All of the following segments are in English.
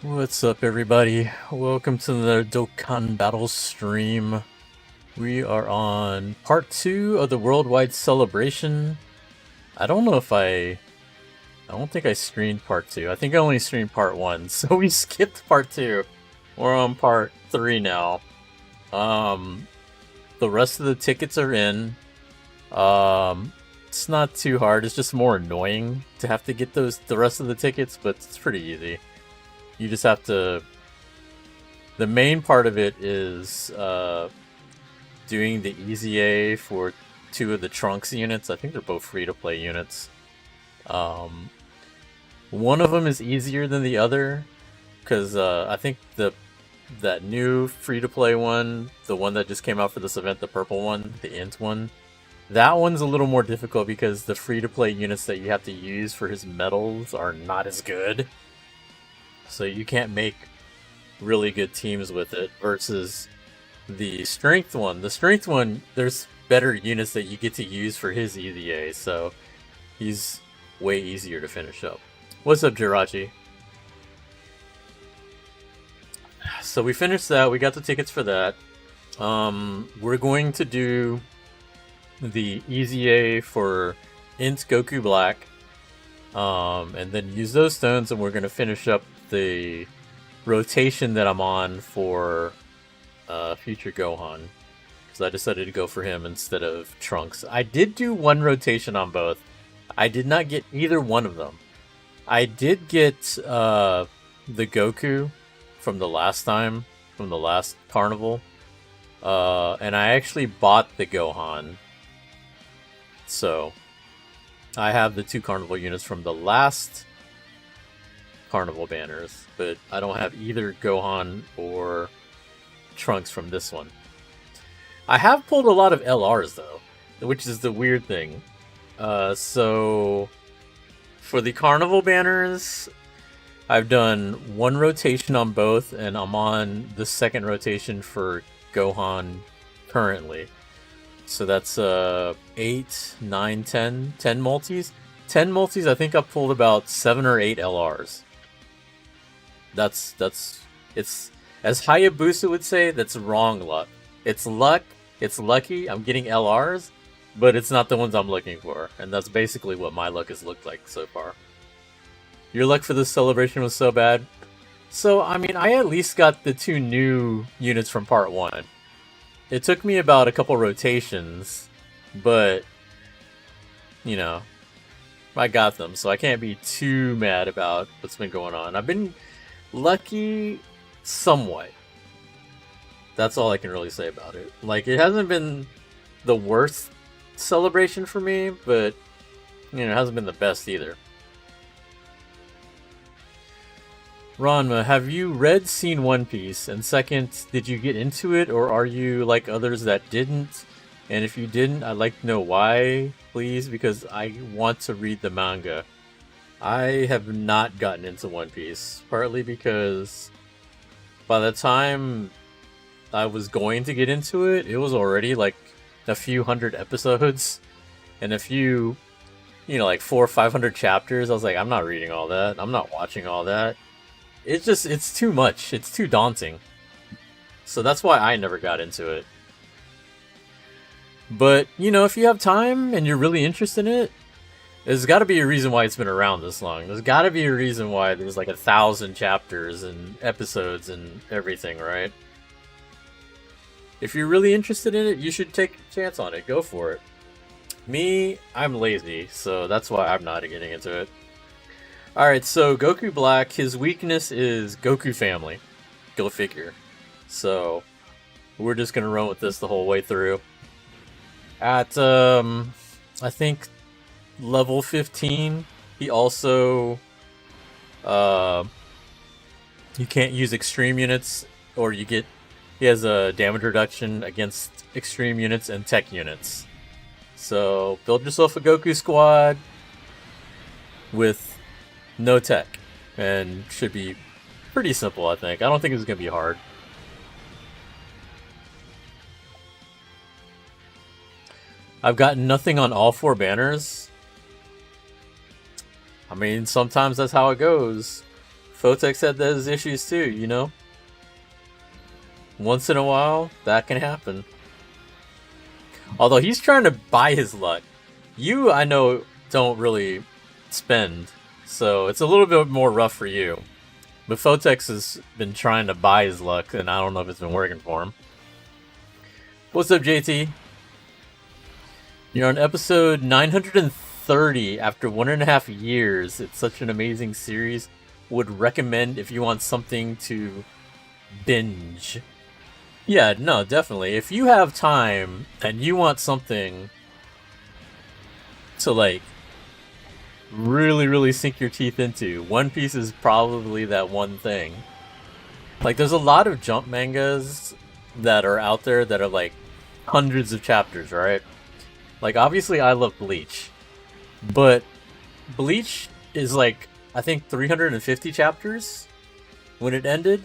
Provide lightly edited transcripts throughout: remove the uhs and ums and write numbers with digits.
What's up, everybody? Welcome to the Dokkan Battle stream. We are on part 2 of the worldwide celebration. I don't know if I don't think I streamed part 2. I think I only streamed part 1, so we skipped part 2. We're on part 3 now. The rest of the tickets are in. It's not too hard. It's just more annoying to have to get the rest of the tickets, but it's pretty easy. You just have to. The main part of it is doing the Easy A for 2 of the Trunks units. I think they're both free-to-play units. One of them is easier than the other, because I think that new free-to-play one, the one that just came out for this event, the purple one, the Int one, that one's a little more difficult because the free-to-play units that you have to use for his medals are not as good. So you can't make really good teams with it versus the strength one. The strength one, there's better units that you get to use for his EVA, so he's way easier to finish up. What's up, Jirachi? So we finished that. We got the tickets for that. We're going to do the EZA for Int Goku Black, and then use those stones, and we're going to finish up the rotation that I'm on for future Gohan, because I decided to go for him instead of Trunks. I did do one rotation on both. I did not get either one of them. I did get the Goku from the last time, from the last carnival, and I actually bought the Gohan. So I have the 2 carnival units from the last carnival banners, but I don't have either Gohan or Trunks from this one. I have pulled a lot of LRs though, which is the weird thing. So for the carnival banners, I've done 1 rotation on both, and I'm on the 2nd rotation for Gohan currently. So that's 8, 9, 10 multis. 10 multis, I think I pulled about 7 or 8 LRs. It's, as Hayabusa would say, that's wrong luck. It's luck, it's lucky, I'm getting LRs, but it's not the ones I'm looking for. And that's basically what my luck has looked like so far. Your luck for this celebration was so bad. So, I mean, I at least got the 2 new units from part 1. It took me about a couple rotations, but, you know, I got them, so I can't be too mad about what's been going on. I've been lucky somewhat. That's all I can really say about it. Like, it hasn't been the worst celebration for me, but, you know, it hasn't been the best either. Ranma, have you read, seen One Piece? And second, did you get into it, or are you like others that didn't? And if you didn't, I'd like to know why, please, because I want to read the manga. I have not gotten into One Piece, partly because by the time I was going to get into it, it was already like a few hundred episodes and a few, you know, like 400 or 500 chapters. I was like, I'm not reading all that. I'm not watching all that. It's too much. It's too daunting. So that's why I never got into it. But, you know, if you have time and you're really interested in it, there's got to be a reason why it's been around this long. There's got to be a reason why there's like 1,000 chapters and episodes and everything, right? If you're really interested in it, you should take a chance on it. Go for it. Me, I'm lazy, so that's why I'm not getting into it. Alright, so Goku Black, his weakness is Goku Family. Go figure. So, we're just gonna run with this the whole way through. At, I think, level 15, he also, you can't use extreme units, or he has a damage reduction against extreme units and tech units. So, build yourself a Goku squad with no tech, and should be pretty simple, I think. I don't think it's going to be hard. I've gotten nothing on all 4 banners. I mean, sometimes that's how it goes. Photex had those issues too, you know? Once in a while, that can happen. Although he's trying to buy his luck. You, I know, don't really spend, so it's a little bit more rough for you. But Photex has been trying to buy his luck, and I don't know if it's been working for him. What's up, JT? You're on episode 930 after 1.5 years. It's such an amazing series. Would recommend if you want something to binge. Yeah, no, definitely. If you have time and you want something to, like, really, really sink your teeth into, One Piece is probably that one thing. Like, there's a lot of jump mangas that are out there that are, like, hundreds of chapters, right? Like, obviously I love Bleach, but Bleach is, like, I think 350 chapters when it ended.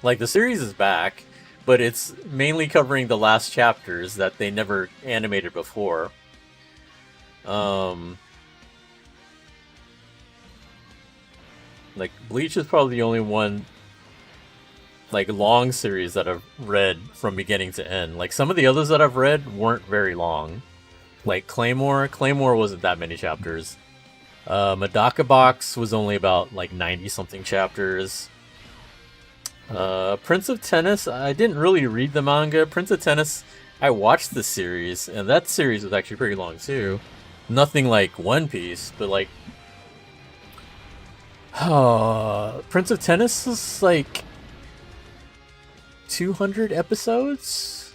Like, the series is back, but it's mainly covering the last chapters that they never animated before. Like, Bleach is probably the only one, like, long series that I've read from beginning to end. Like, some of the others that I've read weren't very long. Like, Claymore wasn't that many chapters. Medaka Box was only about, like, 90-something chapters. Prince of Tennis, I didn't really read the manga. Prince of Tennis, I watched the series, and that series was actually pretty long too. Nothing like One Piece, but like... Prince of Tennis is like... 200 episodes?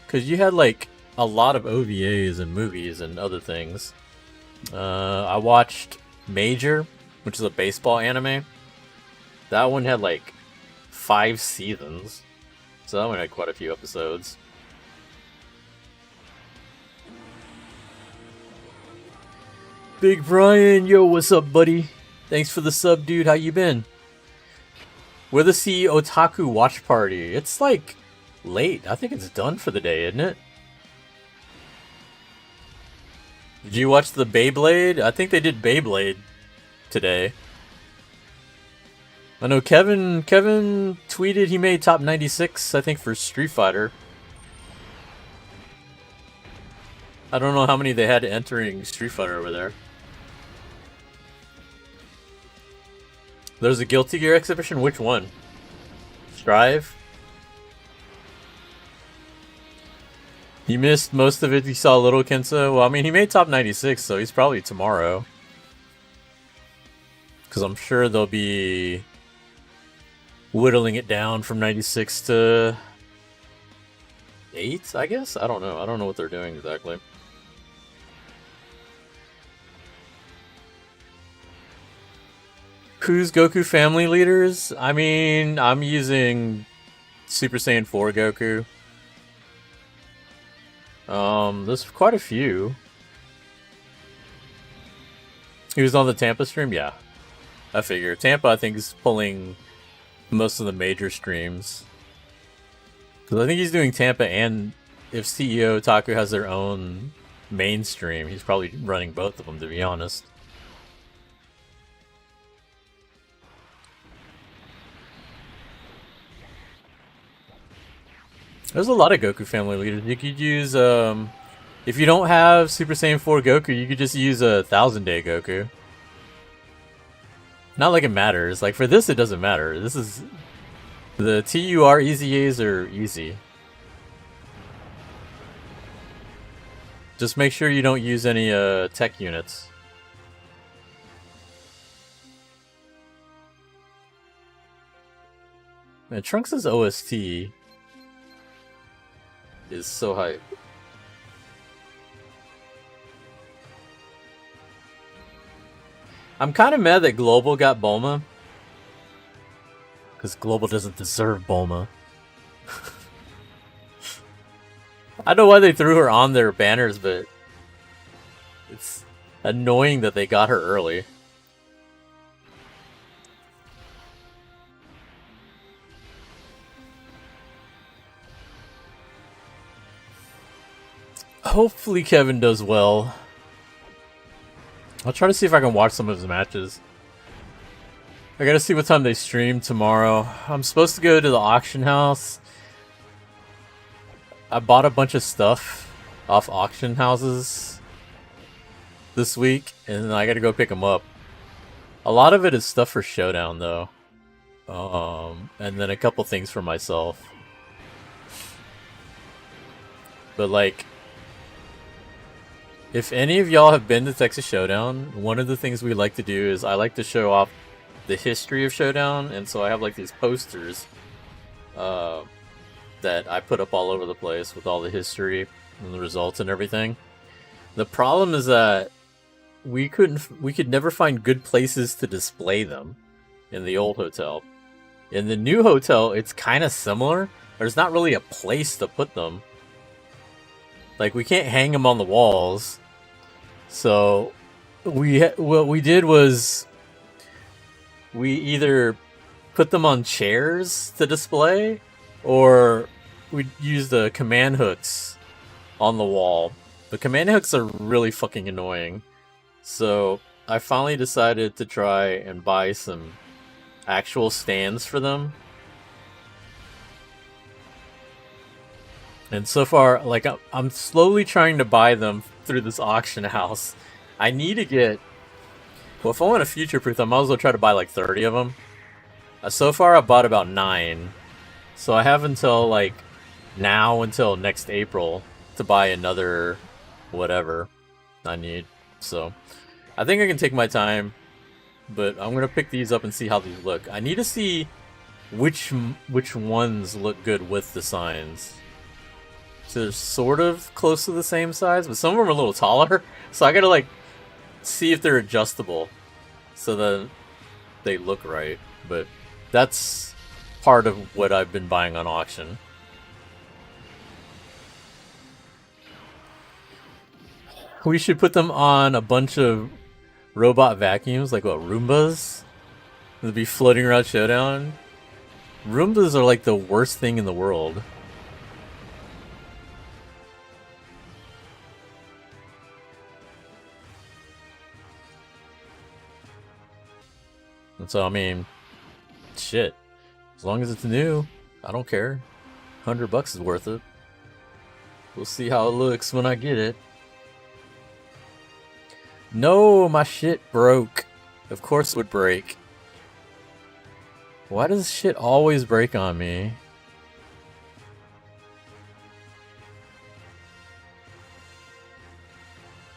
Because you had like a lot of OVAs and movies and other things. I watched Major, which is a baseball anime. That one had like 5 seasons, so that one had quite a few episodes. Big Brian, yo, what's up, buddy? Thanks for the sub, dude. How you been? We're the C Otaku Watch Party. It's like late. I think it's done for the day, isn't it? Did you watch the Beyblade? I think they did Beyblade today. I know Kevin tweeted he made top 96, I think, for Street Fighter. I don't know how many they had entering Street Fighter over there. There's a Guilty Gear exhibition? Which one? Strive? You missed most of it, you saw Little Kensa? Well, I mean, he made top 96, so he's probably tomorrow. Because I'm sure they'll be whittling it down from 96 to 8, I guess? I don't know. I don't know what they're doing exactly. Who's Goku family leaders? I mean, I'm using Super Saiyan 4 Goku. There's quite a few. He was on the Tampa stream? Yeah. I figure. Tampa, I think, is pulling most of the major streams. Because I think he's doing Tampa, and if CEO Otaku has their own main stream, he's probably running both of them, to be honest. There's a lot of Goku family leaders. You could use, if you don't have Super Saiyan 4 Goku, you could just use a 1000-day Goku. Not like it matters. Like, for this, it doesn't matter. This is... The TUR EZAs are easy. Just make sure you don't use any, tech units. Man, Trunks' OST is so hype. I'm kind of mad that Global got Bulma. Because Global doesn't deserve Bulma. I don't know why they threw her on their banners, but it's annoying that they got her early. Hopefully Kevin does well. I'll try to see if I can watch some of his matches. I gotta see what time they stream tomorrow. I'm supposed to go to the auction house. I bought a bunch of stuff off auction houses this week, and I gotta go pick them up. A lot of it is stuff for Showdown, though. And then a couple things for myself. But, like, if any of y'all have been to Texas Showdown, one of the things we like to do is I like to show off the history of Showdown, and so I have, like, these posters that I put up all over the place with all the history and the results and everything. The problem is that we could never find good places to display them in the old hotel. In the new hotel, it's kind of similar. There's not really a place to put them. Like, we can't hang them on the walls. So, what we did was we either put them on chairs to display, or we used the command hooks on the wall. The command hooks are really fucking annoying. So, I finally decided to try and buy some actual stands for them. And so far, like, I'm slowly trying to buy them through this auction house. I need to get... Well, if I want to future-proof them, I might as well try to buy like 30 of them. So far, I bought about 9. So I have until, like, now until next April to buy another whatever I need. So, I think I can take my time, but I'm going to pick these up and see how these look. I need to see which ones look good with the signs. So they're sort of close to the same size, but some of them are a little taller. So I gotta, like, see if they're adjustable so that they look right. But that's part of what I've been buying on auction. We should put them on a bunch of robot vacuums, like what, Roombas? They'll be floating around Showdown. Roombas are like the worst thing in the world. And so, I mean, shit. As long as it's new, I don't care. $100 is worth it. We'll see how it looks when I get it. No, my shit broke. Of course it would break. Why does shit always break on me?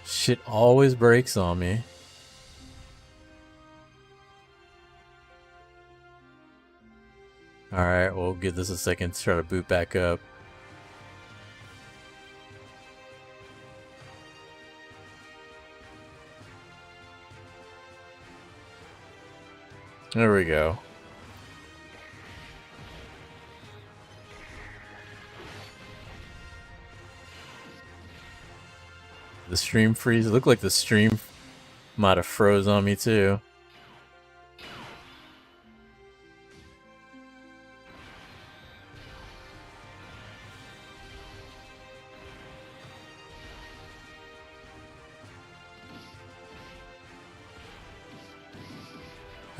Shit always breaks on me. Alright, we'll give this a second to try to boot back up. There we go. The stream freeze. It looked like the stream might have froze on me too.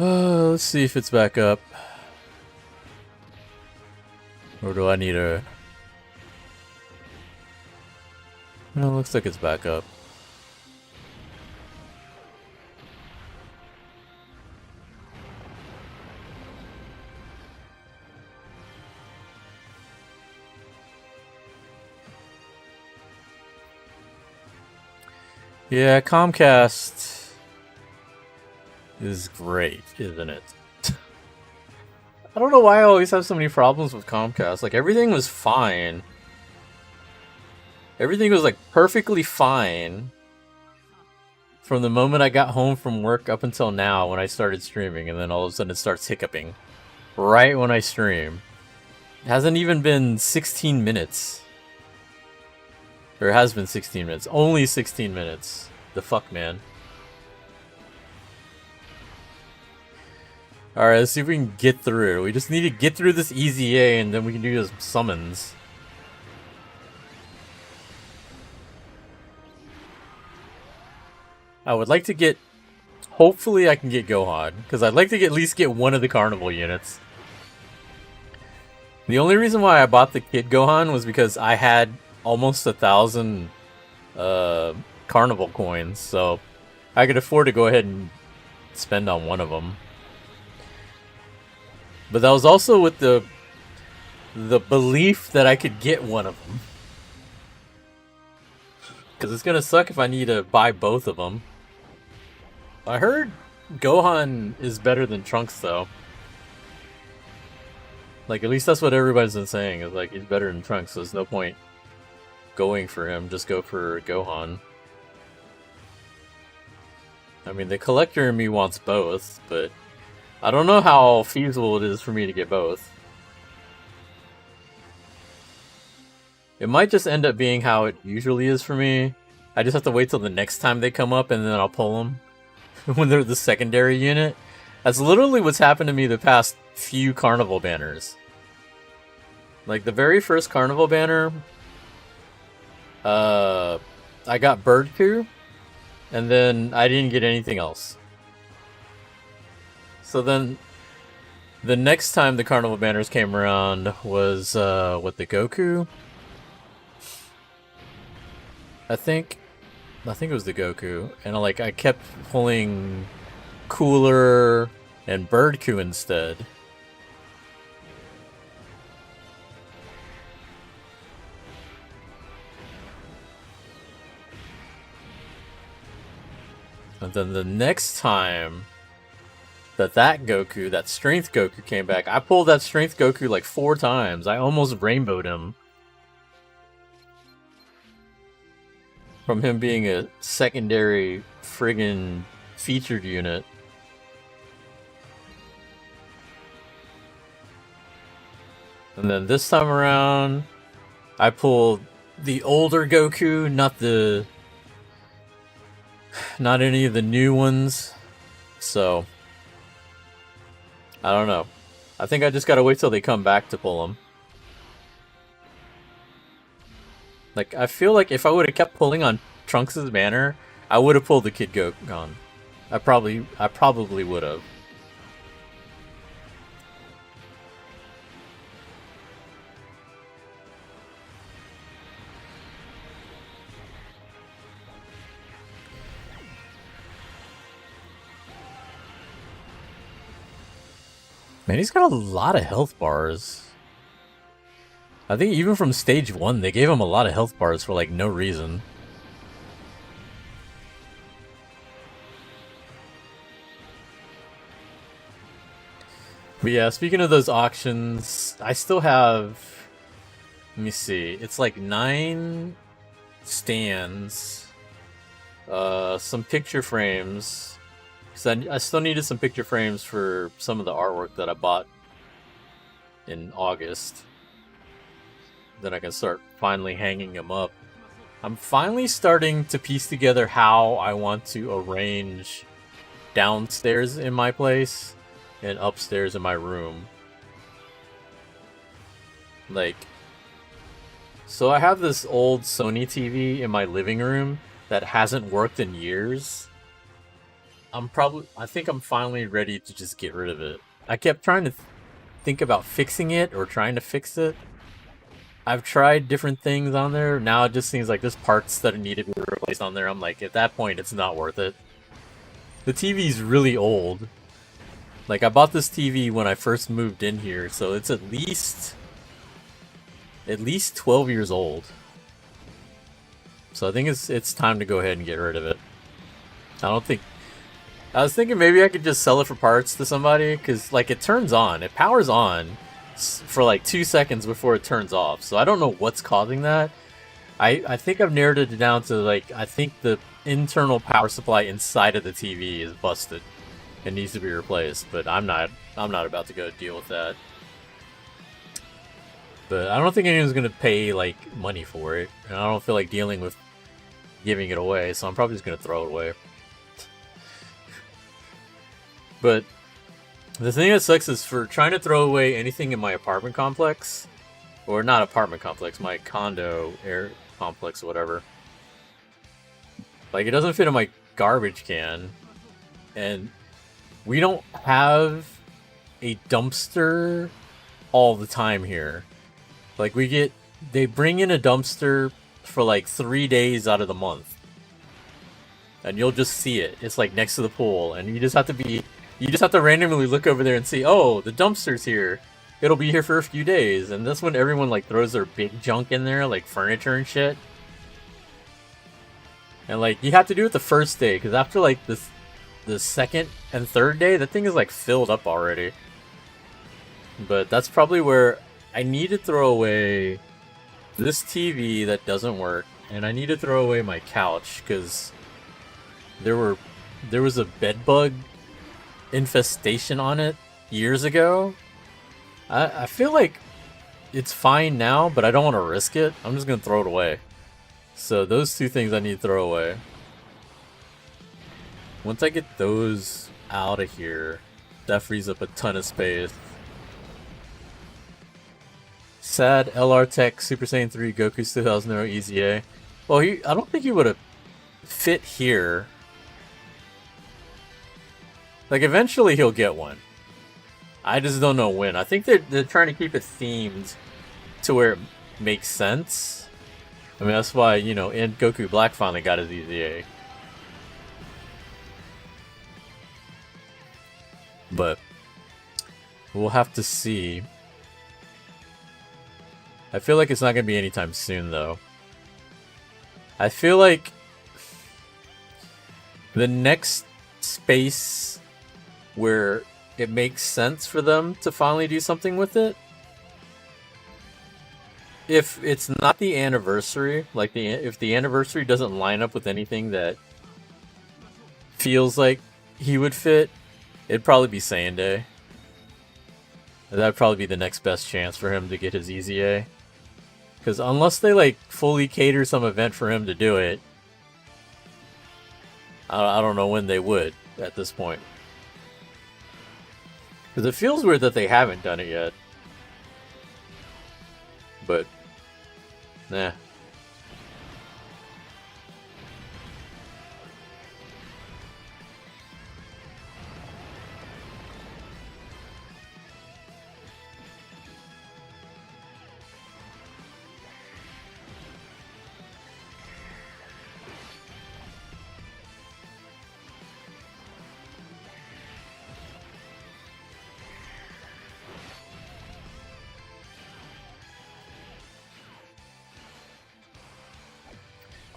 Let's see if it's back up. Or do I need a... No, it looks like it's back up. Yeah, Comcast is great, isn't it? I don't know why I always have so many problems with Comcast. Like, everything was fine. Everything was, like, perfectly fine from the moment I got home from work up until now when I started streaming, and then all of a sudden it starts hiccuping. Right when I stream. It hasn't even been 16 minutes. Or it has been 16 minutes. Only 16 minutes. The fuck, man. Alright, let's see if we can get through. We just need to get through this EZA and then we can do those summons. I would like to get hopefully I can get Gohan, because I'd like to at least get one of the carnival units. The only reason why I bought the Kid Gohan was because I had almost 1,000 carnival coins, so I could afford to go ahead and spend on one of them. But that was also with the belief that I could get one of them. Because it's gonna suck if I need to buy both of them. I heard Gohan is better than Trunks, though. Like, at least that's what everybody's been saying, is like, he's better than Trunks, so there's no point going for him, just go for Gohan. I mean, the collector in me wants both, but I don't know how feasible it is for me to get both. It might just end up being how it usually is for me. I just have to wait till the next time they come up and then I'll pull them when they're the secondary unit. That's literally what's happened to me the past few carnival banners. Like the very first carnival banner, I got Bird Coup, and then I didn't get anything else. So then the next time the carnival banners came around was with the Goku. I think it was the Goku, and I kept pulling Cooler and Bird Coup instead. And then the next time that Goku, that Strength Goku came back, I pulled that Strength Goku like 4 times. I almost rainbowed him. From him being a secondary friggin' featured unit. And then this time around, I pulled the older Goku, not any of the new ones. So, I don't know. I think I just gotta wait till they come back to pull them. Like, I feel like if I would have kept pulling on Trunks' banner, I would have pulled the Kid Gohan. I probably would have. Man, he's got a lot of health bars. I think even from stage 1, they gave him a lot of health bars for like no reason. But yeah, speaking of those auctions, I still have, let me see, it's like 9 stands, some picture frames, because I still needed some picture frames for some of the artwork that I bought in August. Then I can start finally hanging them up. I'm finally starting to piece together how I want to arrange downstairs in my place and upstairs in my room. Like, so I have this old Sony TV in my living room that hasn't worked in years. I think I'm finally ready to just get rid of it. I kept trying to think about fixing it or trying to fix it. I've tried different things on there. Now it just seems like there's parts that needed to be replaced on there. I'm like, at that point, it's not worth it. The TV's really old. Like, I bought this TV when I first moved in here, so it's at least 12 years old. So I think it's time to go ahead and get rid of it. I was thinking maybe I could just sell it for parts to somebody, because, like, it turns on. It powers on for, like, 2 seconds before it turns off. So I don't know what's causing that. I think I've narrowed it down to, like, I think the internal power supply inside of the TV is busted. It needs to be replaced, but I'm not about to go deal with that. But I don't think anyone's gonna pay like money for it, and I don't feel like dealing with giving it away, so I'm probably just gonna throw it away. But the thing that sucks is for trying to throw away anything in my apartment complex, or not apartment complex, my condo air complex or whatever. Like, it doesn't fit in my garbage can. and we don't have a dumpster all the time here. Like they bring in a dumpster for like 3 days out of the month. And you'll just see it. It's like next to the pool, and you just have to randomly look over there and see, oh, the dumpster's here. It'll be here for a few days, and that's when everyone like throws their big junk in there, like furniture and shit. And like you have to do it the first day, because after like the second and third day, the thing is like filled up already. But that's probably where I need to throw away this TV that doesn't work, and I need to throw away my couch, because there was a bed bug infestation on it years ago. I feel like it's fine now, but I don't want to risk it. I'm just gonna throw it away. So those two things I need to throw away. Once I get those out of here, that frees up a ton of space. Sad LR Tech Super Saiyan 3 Goku still has no EZA. Well, I don't think he would have fit here. Like, eventually he'll get one. I just don't know when. I think they're trying to keep it themed to where it makes sense. I mean, that's why, you know, and Goku Black finally got his EZA. But we'll have to see. I feel like it's not going to be anytime soon, though. I feel like the next space where it makes sense for them to finally do something with it, if it's not the anniversary, like if the anniversary doesn't line up with anything that feels like he would fit, it'd probably be Saiyan Day. That'd probably be the next best chance for him to get his EZA. Because unless they like fully cater some event for him to do it, I don't know when they would at this point. Because it feels weird that they haven't done it yet. But, nah.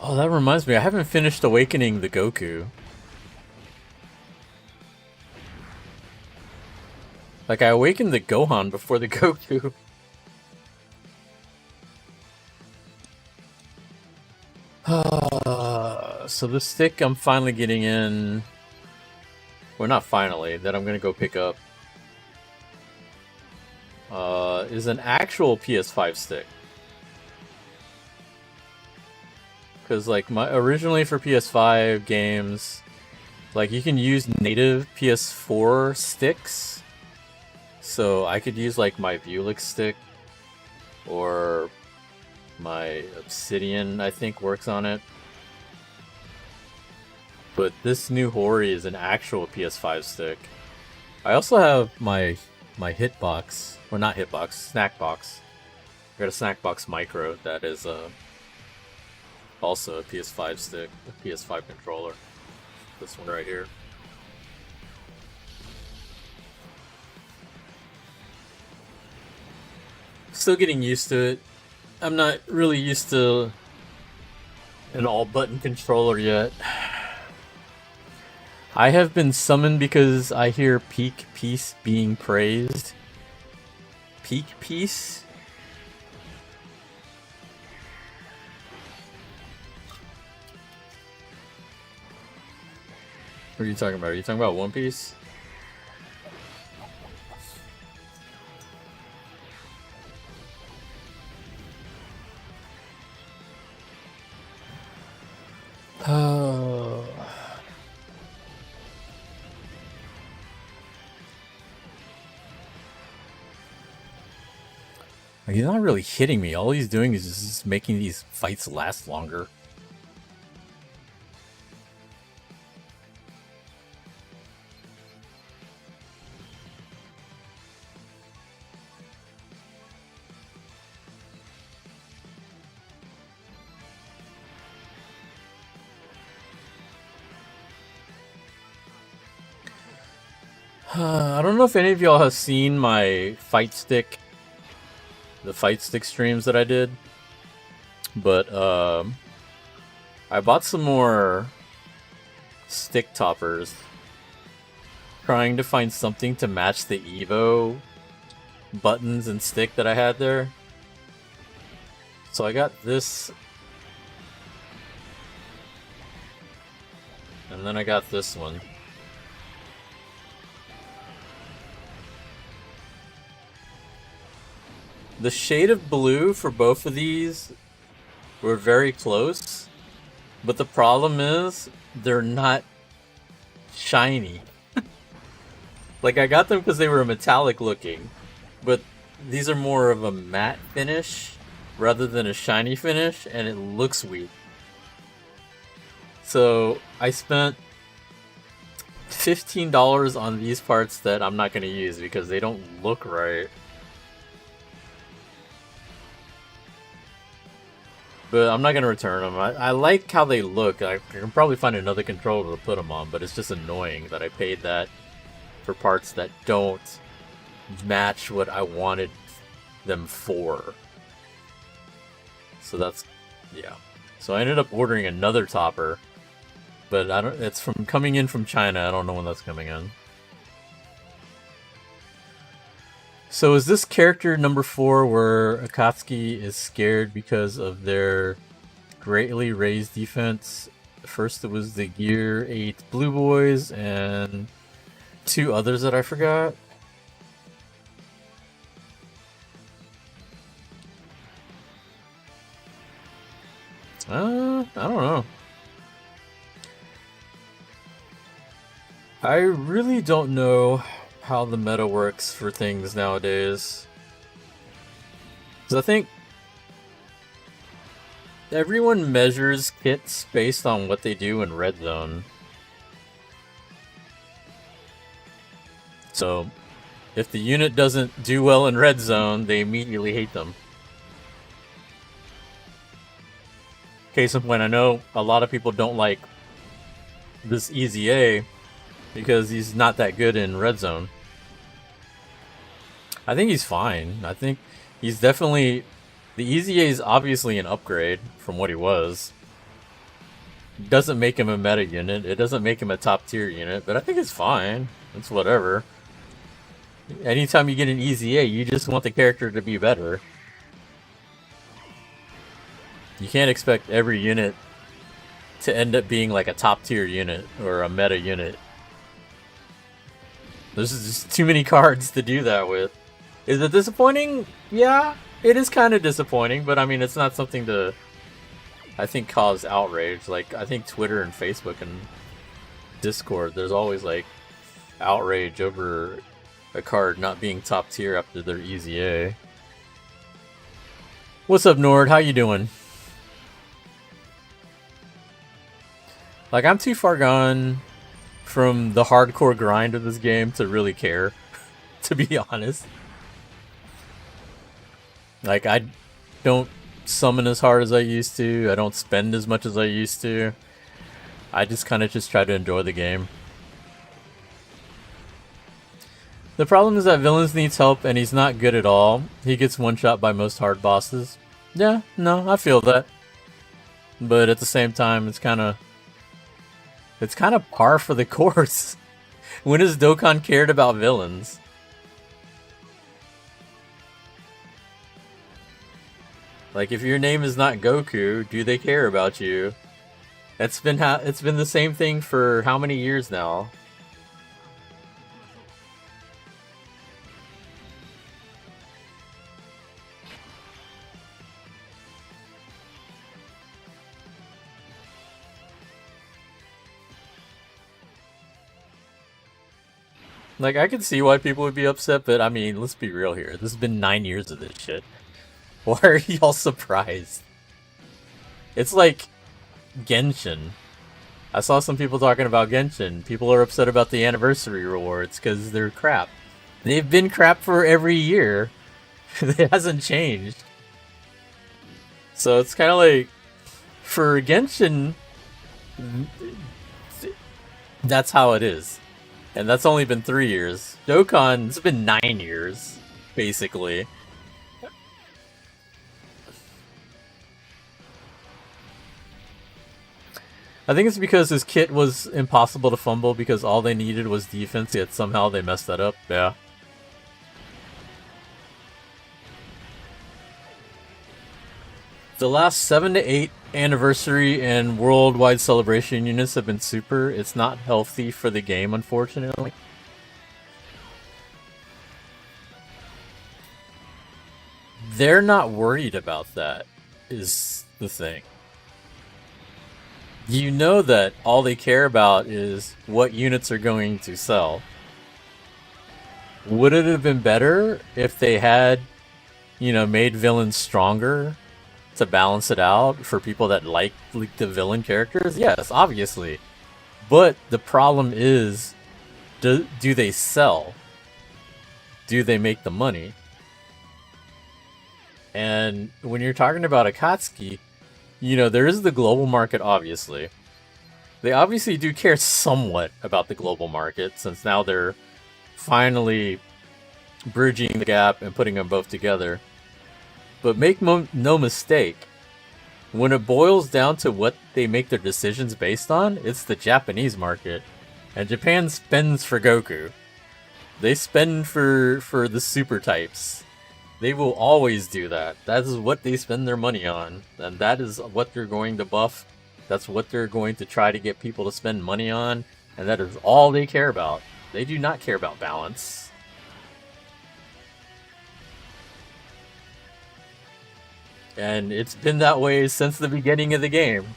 Oh, that reminds me, I haven't finished awakening the Goku. Like, I awakened the Gohan before the Goku. So the stick I'm finally getting in... Well, not finally, that I'm gonna go pick up. Is an actual PS5 stick. Because like originally for PS5 games, like you can use native PS4 sticks. So I could use like my Vuelix stick, or my Obsidian I think works on it. But this new Hori is an actual PS5 stick. I also have my Hitbox, or not Hitbox, Snackbox. I got a Snackbox Micro that is also a PS5 stick, a PS5 controller. This one right here. Still getting used to it. I'm not really used to an all-button controller yet. I have been summoned because I hear Peak Peace being praised. Peak Peace? What are you talking about? Are you talking about One Piece? Oh. He's not really hitting me. All he's doing is just making these fights last longer. I don't know if any of y'all have seen my the fight stick streams that I did, but I bought some more stick toppers, trying to find something to match the Evo buttons and stick that I had there. So I got this, and then I got this one. The shade of blue for both of these were very close, but the problem is they're not shiny. Like, I got them because they were metallic looking, but these are more of a matte finish rather than a shiny finish, and it looks weak. So I spent $15 on these parts that I'm not going to use because they don't look right. But I'm not going to return them. I like how they look. I can probably find another controller to put them on, but it's just annoying that I paid that for parts that don't match what I wanted them for. So that's, yeah. So I ended up ordering another topper, but it's coming in from China. I don't know when that's coming in. So is this character number 4 where Akatsuki is scared because of their greatly raised defense? First it was the Gear 8 Blue Boys and 2 others that I forgot. I don't know. I really don't know how the meta works for things nowadays. Because I think everyone measures kits based on what they do in Red Zone. So, if the unit doesn't do well in Red Zone, they immediately hate them. Case in point, I know a lot of people don't like this Easy A because he's not that good in Red Zone. I think he's fine. I think he's definitely... The Easy A is obviously an upgrade from what he was. It doesn't make him a meta unit. It doesn't make him a top tier unit, but I think it's fine. It's whatever. Anytime you get an Easy A, you just want the character to be better. You can't expect every unit to end up being like a top tier unit or a meta unit. There's just too many cards to do that with. Is it disappointing? Yeah, it is kind of disappointing, but I mean, it's not something to, I think, cause outrage. Like, I think Twitter and Facebook and Discord, there's always like outrage over a card not being top tier after their Easy A. What's up, Nord? How you doing? Like, I'm too far gone from the hardcore grind of this game to really care, to be honest. Like, I don't summon as hard as I used to. I don't spend as much as I used to. I just kind of try to enjoy the game. The problem is that Villains needs help and he's not good at all. He gets one-shot by most hard bosses. Yeah, no, I feel that. But at the same time, it's kind of par for the course. When has Dokkan cared about villains? Like, if your name is not Goku, do they care about you? It's been the same thing for how many years now? Like, I can see why people would be upset, but I mean, let's be real here. This has been 9 years of this shit. Why are y'all surprised? It's like Genshin. I saw some people talking about Genshin. People are upset about the anniversary rewards because they're crap. They've been crap for every year. It hasn't changed. So it's kind of like, for Genshin, that's how it is. And that's only been 3 years. Dokkan, it's been 9 years, basically. I think it's because his kit was impossible to fumble because all they needed was defense, yet somehow they messed that up. Yeah. The last 7 to 8 anniversary and worldwide celebration units have been super. It's not healthy for the game, unfortunately. They're not worried about that, is the thing. You know that all they care about is what units are going to sell. Would it have been better if they had, made villains stronger to balance it out for people that like the villain characters? Yes, obviously. But the problem is, do they sell? Do they make the money? And when you're talking about Akatsuki, there is the global market, obviously. They obviously do care somewhat about the global market, since now they're finally bridging the gap and putting them both together. But make no mistake, when it boils down to what they make their decisions based on, it's the Japanese market. And Japan spends for Goku. They spend for the super types. They will always do that. That is what they spend their money on. And that is what they're going to buff. That's what they're going to try to get people to spend money on. And that is all they care about. They do not care about balance. And it's been that way since the beginning of the game.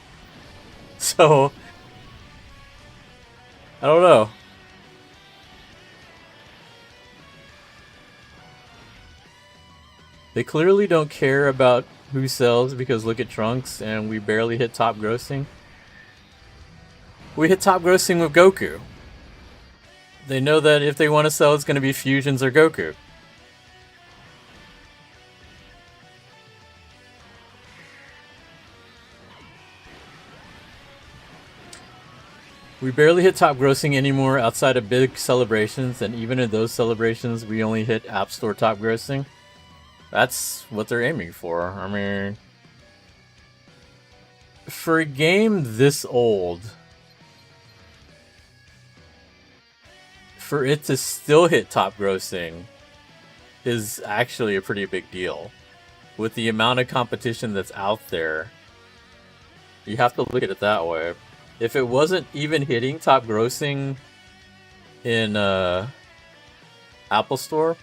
So, I don't know. They clearly don't care about who sells, because look at Trunks and we barely hit top grossing. We hit top grossing with Goku. They know that if they want to sell, it's going to be Fusions or Goku. We barely hit top grossing anymore outside of big celebrations, and even in those celebrations, we only hit App Store top grossing. That's what they're aiming for. I mean, for a game this old, for it to still hit top grossing is actually a pretty big deal. With the amount of competition that's out there, you have to look at it that way. If it wasn't even hitting top grossing in Apple Store,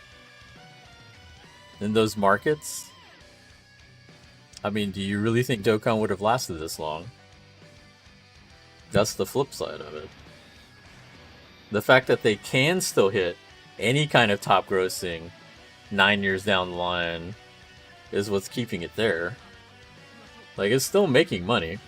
in those markets, I mean, do you really think Dokkan would have lasted this long? That's the flip side of it. The fact that they can still hit any kind of top grossing 9 years down the line is what's keeping it there. Like, it's still making money.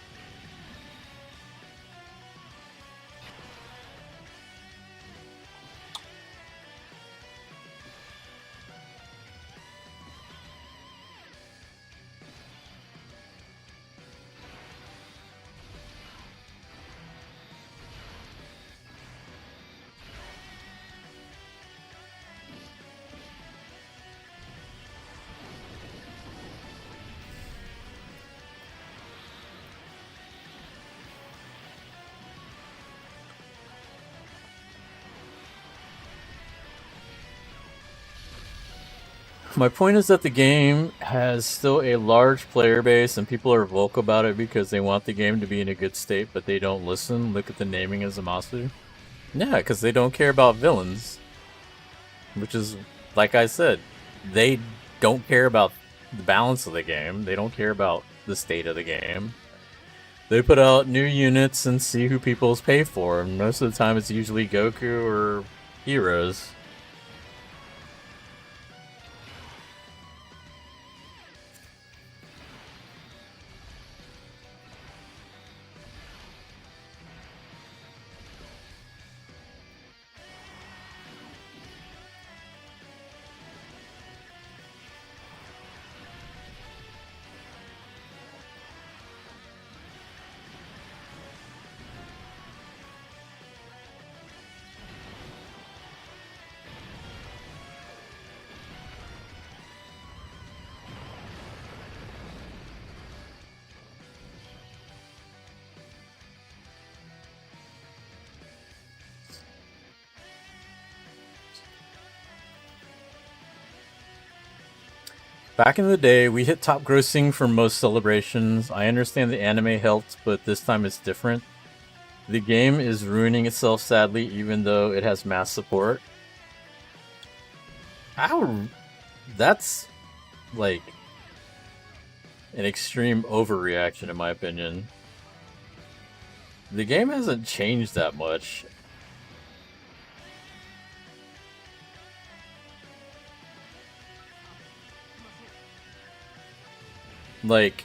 My point is that the game has still a large player base, and people are vocal about it because they want the game to be in a good state, but they don't listen. Look at the naming as Zamasu. Yeah, because they don't care about villains. Which is, like I said, they don't care about the balance of the game. They don't care about the state of the game. They put out new units and see who people's pay for. And most of the time it's usually Goku or Heroes. Back in the day, we hit top grossing for most celebrations. I understand the anime helped, but this time it's different. The game is ruining itself sadly, even though it has mass support. Ow! That's like an extreme overreaction in my opinion. The game hasn't changed that much. Like,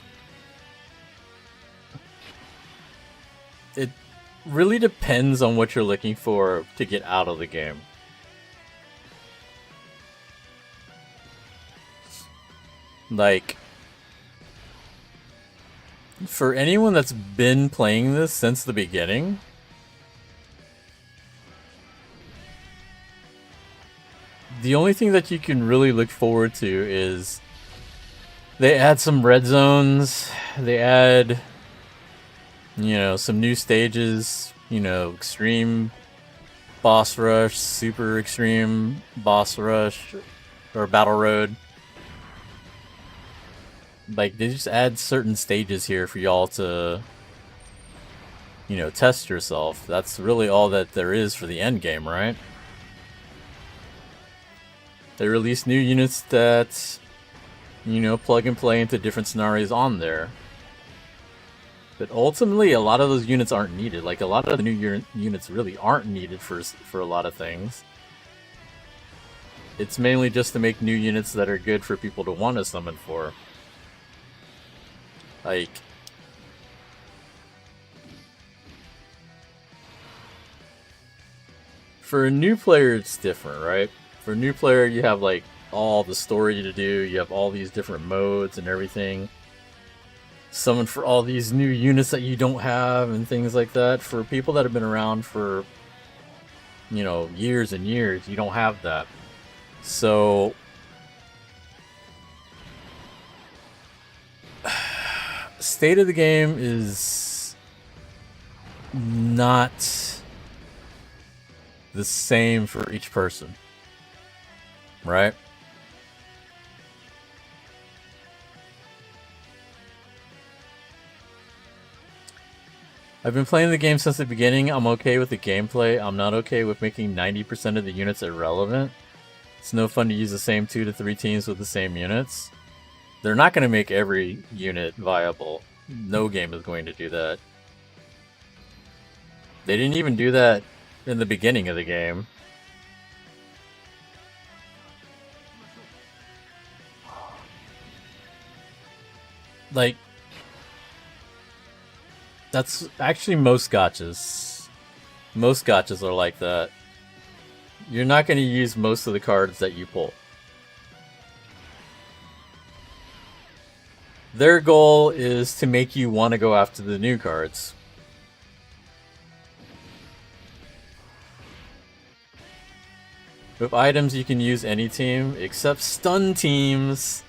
it really depends on what you're looking for to get out of the game. Like, for anyone that's been playing this since the beginning, the only thing that you can really look forward to is they add some red zones, they add, you know, some new stages, you know, extreme boss rush, super extreme boss rush, or battle road. Like, they just add certain stages here for y'all to, you know, test yourself. That's really all that there is for the end game, right? They release new units that, you know, plug and play into different scenarios on there. But ultimately, a lot of those units aren't needed. Like, a lot of the new units really aren't needed for a lot of things. It's mainly just to make new units that are good for people to want to summon for. Like, for a new player, it's different, right? For a new player, you have, like, all the story to do, you have all these different modes and everything. Summon for all these new units that you don't have and things like that. For people that have been around for, you know, years and years, you don't have that. So, state of the game is not the same for each person, right? I've been playing the game since the beginning. I'm okay with the gameplay. I'm not okay with making 90% of the units irrelevant. It's no fun to use the same 2 to 3 teams with the same units. They're not going to make every unit viable. No game is going to do that. They didn't even do that in the beginning of the game. Like, that's actually most gachas. Most gachas are like that. You're not going to use most of the cards that you pull. Their goal is to make you want to go after the new cards. With items, you can use any team, except stun teams.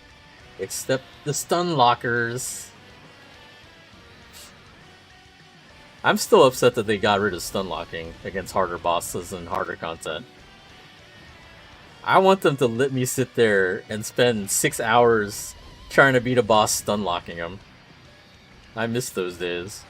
Except the stun lockers. I'm still upset that they got rid of stun locking against harder bosses and harder content. I want them to let me sit there and spend 6 hours trying to beat a boss stun locking him. I miss those days.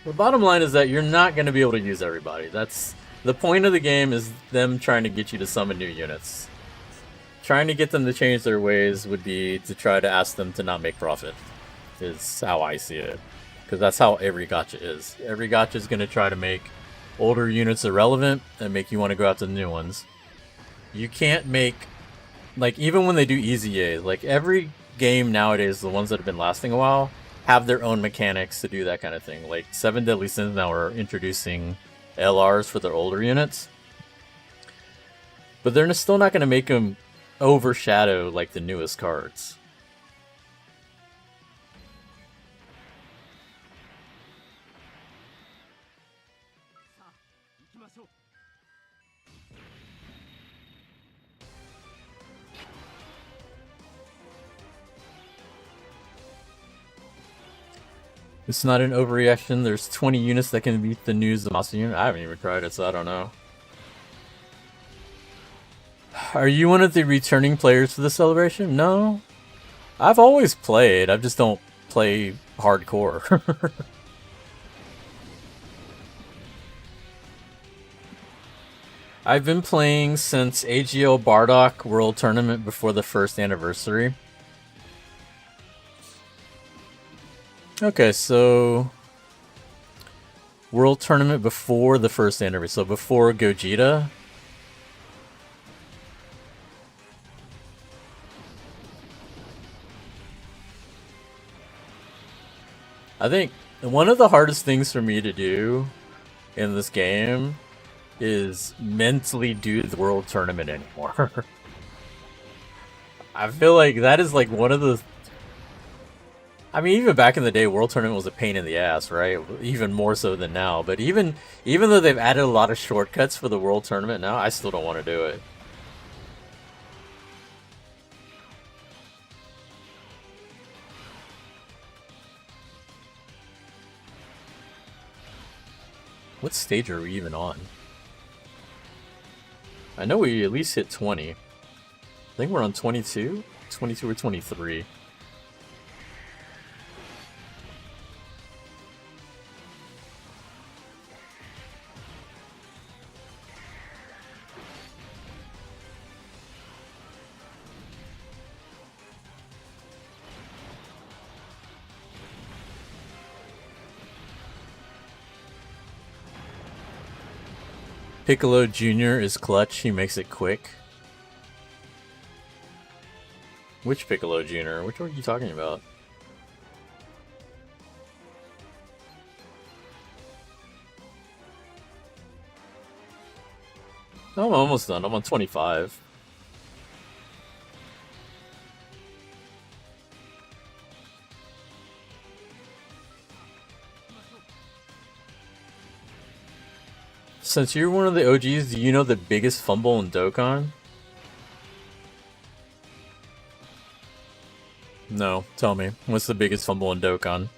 The bottom line is that you're not going to be able to use everybody. That's the point of the game, is them trying to get you to summon new units. Trying to get them to change their ways would be to try to ask them to not make profit, is how I see it. Because that's how every gacha is. Every gacha is going to try to make older units irrelevant and make you want to go after the new ones. You can't make, like, even when they do easy A's, like every game nowadays, the ones that have been lasting a while, have their own mechanics to do that kind of thing. Like 7 Deadly Sins now are introducing LRs for their older units. But they're still not going to make them overshadow like the newest cards. It's not an overreaction. There's 20 units that can beat the new Zamasu unit. I haven't even tried it, so I don't know. Are you one of the returning players for the celebration? No. I've always played. I just don't play hardcore. I've been playing since AGL Bardock World Tournament before the first anniversary. Okay, so World Tournament before the first anniversary, so before Gogeta. I think one of the hardest things for me to do in this game is mentally do the World Tournament anymore. I feel like that is like one of the... I mean, even back in the day, World Tournament was a pain in the ass, right? Even more so than now. But even though they've added a lot of shortcuts for the World Tournament now, I still don't want to do it. What stage are we even on? I know we at least hit 20. I think we're on 22? 22 or 23. Piccolo Jr. is clutch, he makes it quick. Which Piccolo Jr.? Which one are you talking about? Oh, I'm almost done. I'm on 25. Since you're one of the OGs, do you know the biggest fumble in Dokkan? No, tell me. What's the biggest fumble in Dokkan?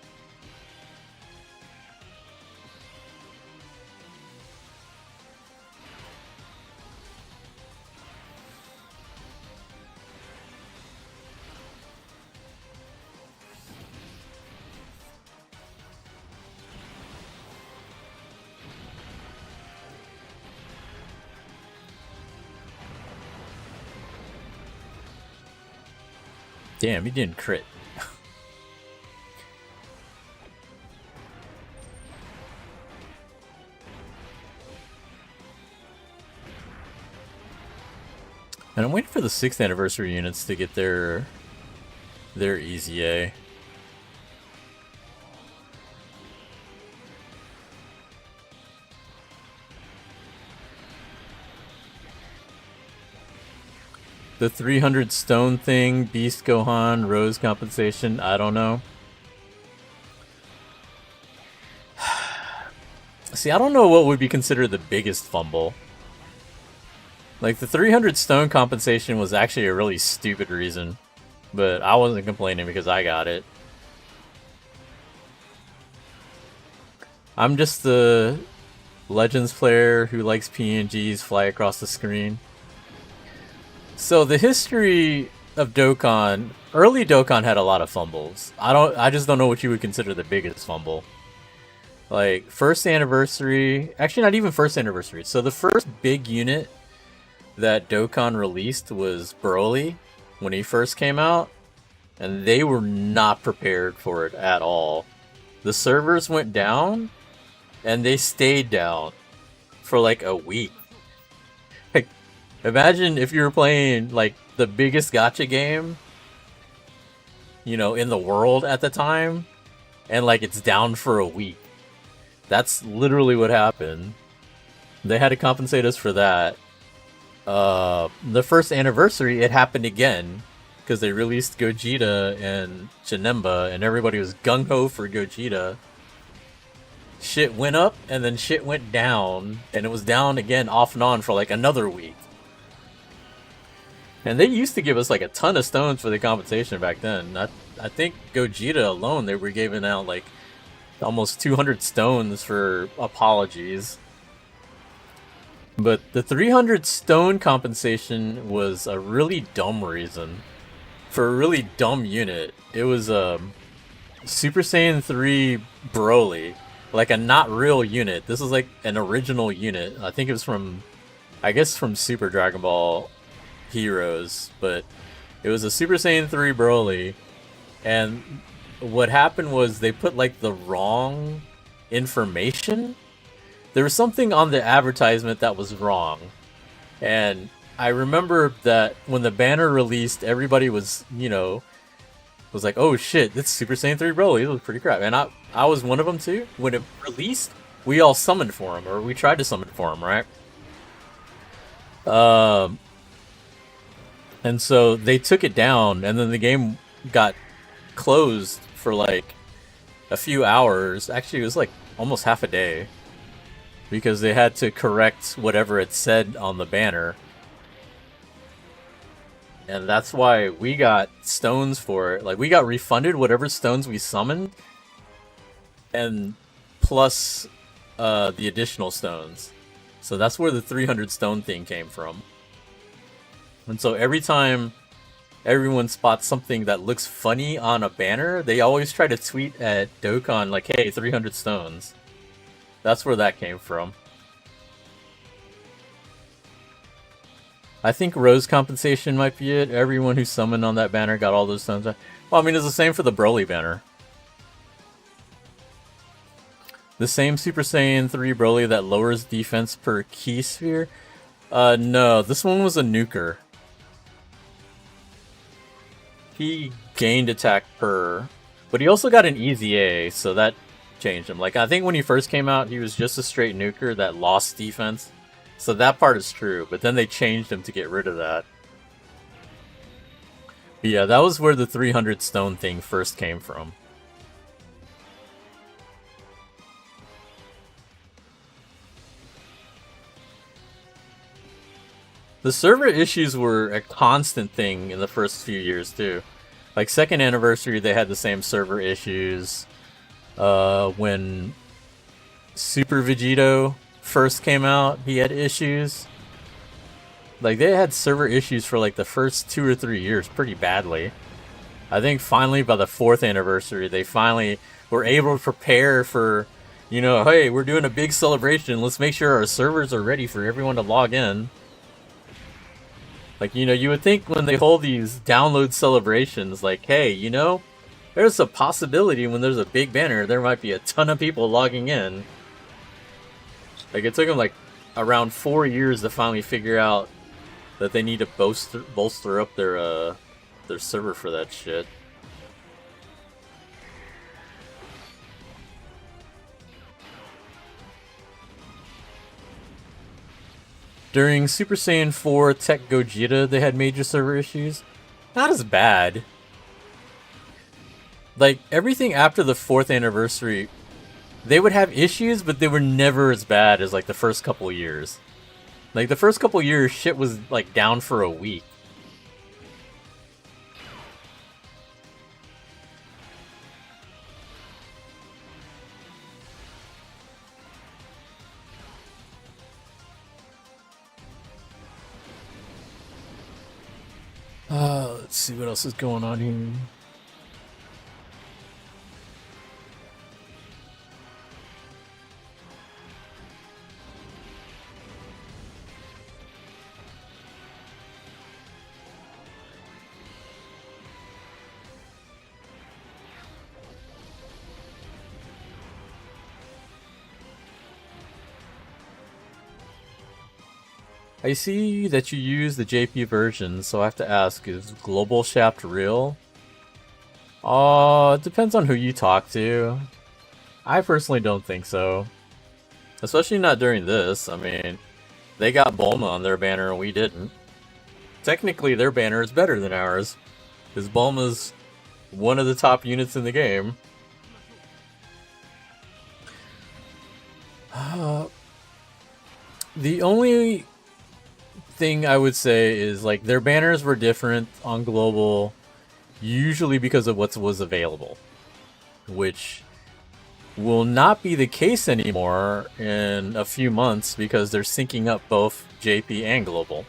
Damn, he didn't crit. And I'm waiting for the 6th anniversary units to get their easy A. The 300 stone thing, Beast Gohan, Rose compensation, I don't know. See, I don't know what would be considered the biggest fumble. Like, the 300 stone compensation was actually a really stupid reason. But I wasn't complaining because I got it. I'm just the Legends player who likes PNGs fly across the screen. So the history of Dokkan, early Dokkan had a lot of fumbles. I just don't know what you would consider the biggest fumble. Like, first anniversary, actually not even first anniversary. So the first big unit that Dokkan released was Broly when he first came out, and they were not prepared for it at all. The servers went down, and they stayed down for like a week. Like, imagine if you were playing like the biggest gacha game, you know, in the world at the time, and like it's down for a week. That's literally what happened. They had to compensate us for that. The first anniversary, it happened again because they released Gogeta and Janemba, and everybody was gung-ho for Gogeta. Shit went up, and then shit went down, and it was down again off and on for like another week. And they used to give us like a ton of stones for the compensation back then. I think Gogeta alone, they were giving out like almost 200 stones for apologies. But the 300 stone compensation was a really dumb reason. For a really dumb unit. It was Super Saiyan 3 Broly. Like a not real unit. This is like an original unit. I think it was from, I guess from Super Dragon Ball Heroes. But it was a Super Saiyan 3 Broly. And what happened was they put like the wrong information. There was something on the advertisement that was wrong. And I remember that when the banner released, everybody was, you know, was like, oh shit, this Super Saiyan 3 Broly, it was pretty crap. And I was one of them too. When it released, we all summoned for him, or we tried to summon for him, right? And so they took it down, and then the game got closed for like a few hours. Actually, it was like almost half a day. Because they had to correct whatever it said on the banner. And that's why we got stones for it. Like, we got refunded whatever stones we summoned. And plus the additional stones. So that's where the 300 stone thing came from. And so every time everyone spots something that looks funny on a banner, they always try to tweet at Dokkan like, hey, 300 stones. That's where that came from. I think Rose compensation might be it. Everyone who summoned on that banner got all those stones. Well, I mean, it's the same for the Broly banner. The same Super Saiyan 3 Broly that lowers defense per key sphere? No, this one was a nuker. He gained attack per, but he also got an easy A, so that changed him. Like, I think when he first came out, he was just a straight nuker that lost defense. So that part is true, but then they changed him to get rid of that. But yeah, that was where the 300 stone thing first came from. The server issues were a constant thing in the first few years too. Like, second anniversary, they had the same server issues. When Super Vegito first came out, he had issues. Like, they had server issues for like the first 2 or 3 years pretty badly. I think finally by the 4th anniversary, they finally were able to prepare for, you know, hey, we're doing a big celebration. Let's make sure our servers are ready for everyone to log in. Like, you know, you would think when they hold these download celebrations, like, hey, you know, there's a possibility when there's a big banner, there might be a ton of people logging in. Like, it took them like around 4 years to finally figure out that they need to bolster up their server for that shit. During Super Saiyan 4 Tech Gogeta, they had major server issues. Not as bad. Like, everything after the 4th anniversary, they would have issues, but they were never as bad as, like, the first couple years. Like, the first couple years, shit was, like, down for a week. Let's see what else is going on here. I see that you use the JP version, so I have to ask, is Global Shaft real? It depends on who you talk to. I personally don't think so. Especially not during this. I mean, they got Bulma on their banner and we didn't. Technically, their banner is better than ours, because Bulma's one of the top units in the game. The only thing I would say is, like, their banners were different on Global, usually because of what was available, which will not be the case anymore in a few months because they're syncing up both JP and Global.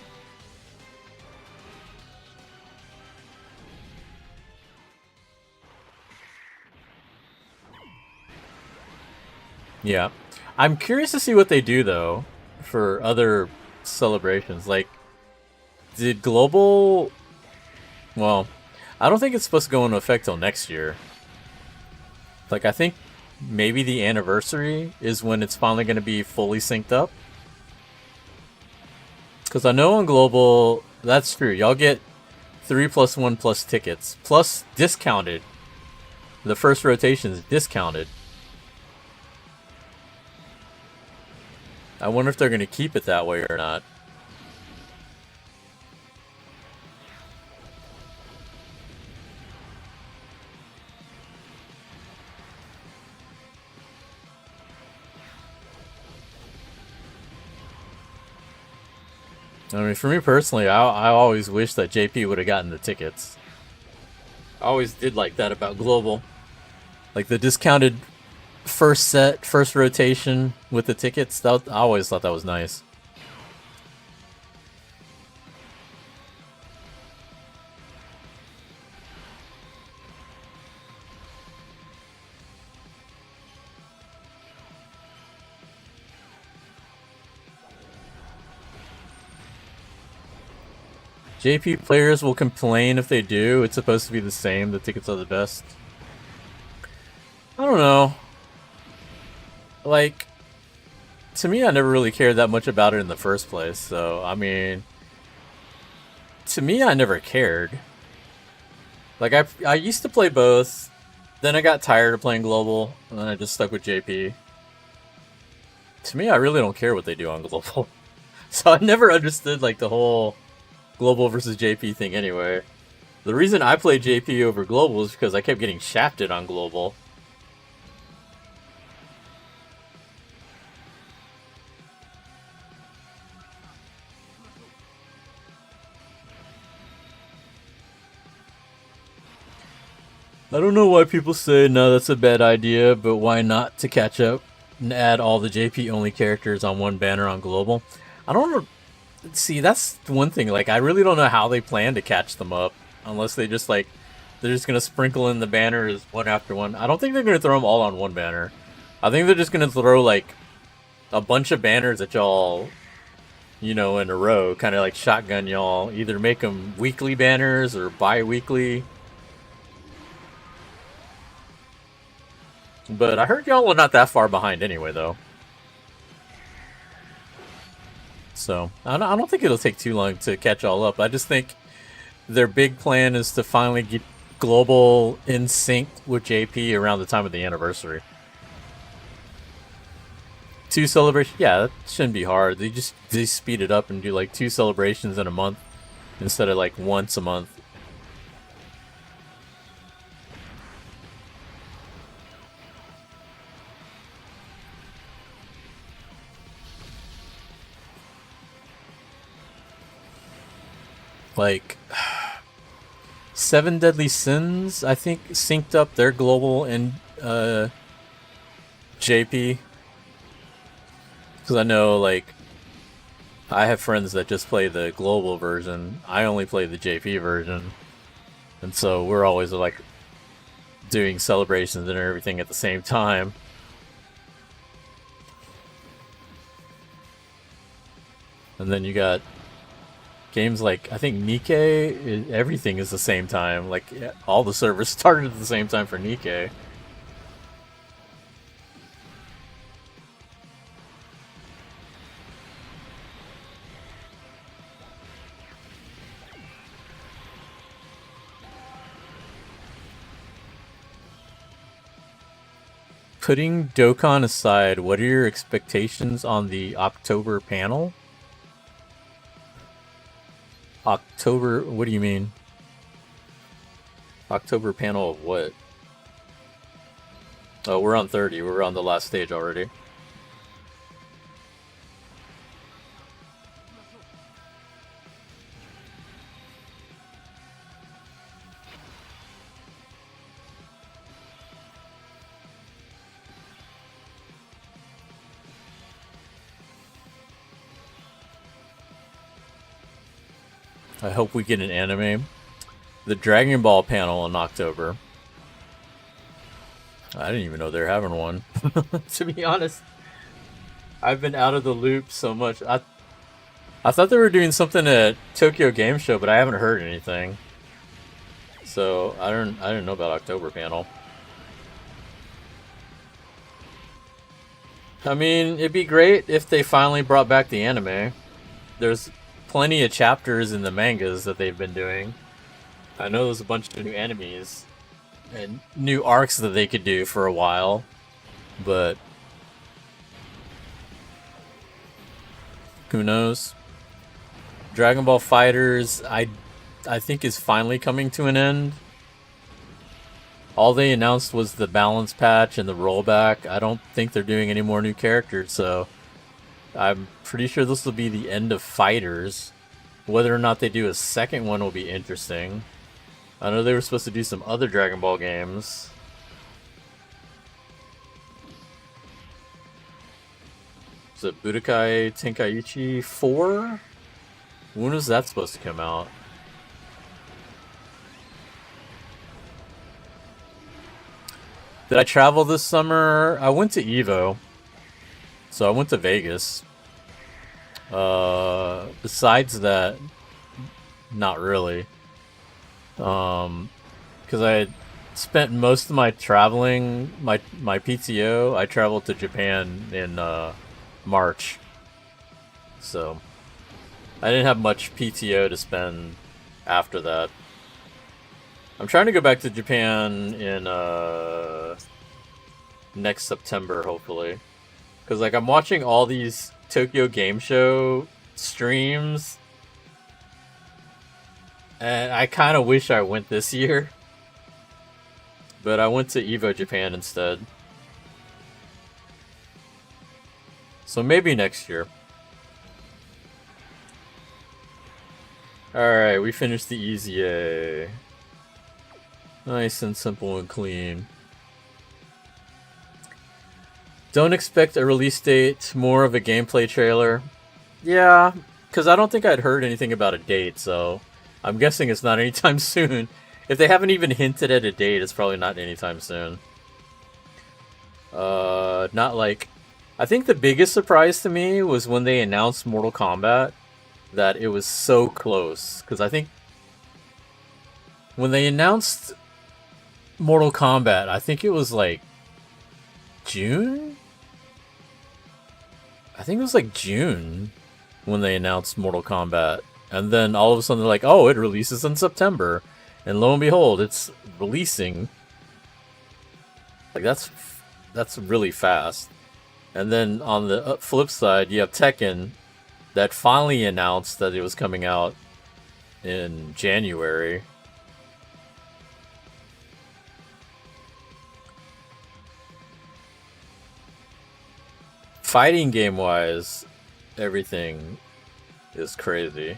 Yeah. I'm curious to see what they do, though, for other celebrations. Like, did Global... Well, I don't think it's supposed to go into effect till next year. Like, I think maybe the anniversary is when it's finally going to be fully synced up. Because I know on Global, that's true. Y'all get 3+1+ tickets, plus discounted. The first rotation is discounted. I wonder if they're going to keep it that way or not. I mean, for me personally, I always wish that JP would have gotten the tickets. I always did like that about Global. Like the discounted first set, first rotation with the tickets. I always thought that was nice. JP players will complain if they do. It's supposed to be the same. The tickets are the best. I don't know. Like, to me, I never really cared that much about it in the first place. So, I mean, to me, I never cared. Like, I used to play both. Then I got tired of playing Global. And then I just stuck with JP. To me, I really don't care what they do on Global. So I never understood, like, the whole Global versus JP thing anyway. The reason I played JP over Global is because I kept getting shafted on Global. I don't know why people say, no, that's a bad idea, but why not to catch up and add all the JP only characters on one banner on Global? I don't know. See, that's one thing. Like, I really don't know how they plan to catch them up. Unless they just, like, they're just going to sprinkle in the banners one after one. I don't think they're going to throw them all on one banner. I think they're just going to throw, like, a bunch of banners at y'all, you know, in a row. Kind of like shotgun y'all. Either make them weekly banners or bi-weekly. But I heard y'all are not that far behind anyway, though. So, I don't think it'll take too long to catch all up. I just think their big plan is to finally get Global in sync with JP around the time of the anniversary. 2 celebrations? Yeah, that shouldn't be hard. They speed it up and do like 2 celebrations in a month instead of like once a month. Like, 7 Deadly Sins, I think, synced up their Global and JP. Because I know, like, I have friends that just play the Global version. I only play the JP version. And so we're always, like, doing celebrations and everything at the same time. And then you got games like, I think Nikkei, everything is the same time. Like, all the servers started at the same time for Nikkei. Putting Dokkan aside, what are your expectations on the October panel? October, what do you mean? October panel of what? Oh, we're on 30. We're on the last stage already. I hope we get an anime. The Dragon Ball panel in October. I didn't even know they're having one. To be honest, I've been out of the loop so much. I thought they were doing something at Tokyo Game Show, but I haven't heard anything. So I didn't know about October panel. I mean, it'd be great if they finally brought back the anime. There's plenty of chapters in the mangas that they've been doing. I know there's a bunch of new enemies and new arcs that they could do for a while, but who knows? Dragon Ball FighterZ, I think is finally coming to an end. All they announced was the balance patch and the rollback. I don't think they're doing any more new characters, so I'm pretty sure this will be the end of FighterZ. Whether or not they do a second one will be interesting. I know they were supposed to do some other Dragon Ball games. Is it Budokai Tenkaichi 4? When was that supposed to come out? Did I travel this summer? I went to EVO. So I went to Vegas. Besides that, not really. Because I had spent most of my traveling, my PTO, I traveled to Japan in March. So I didn't have much PTO to spend after that. I'm trying to go back to Japan in next September, hopefully. Because like I'm watching all these Tokyo Game Show streams, and I kind of wish I went this year. But I went to EVO Japan instead. So maybe next year. Alright, we finished the Easy A. Nice and simple and clean. Don't expect a release date, more of a gameplay trailer. Yeah, because I don't think I'd heard anything about a date, so I'm guessing it's not anytime soon. If they haven't even hinted at a date, it's probably not anytime soon. Not like... I think the biggest surprise to me was when they announced Mortal Kombat, that it was so close. Because I think when they announced Mortal Kombat, I think it was like June? I think it was like June when they announced Mortal Kombat. And then all of a sudden they're like, oh, it releases in September. And lo and behold, it's releasing. Like, that's really fast. And then on the flip side, you have Tekken that finally announced that it was coming out in January. Fighting game wise, everything is crazy.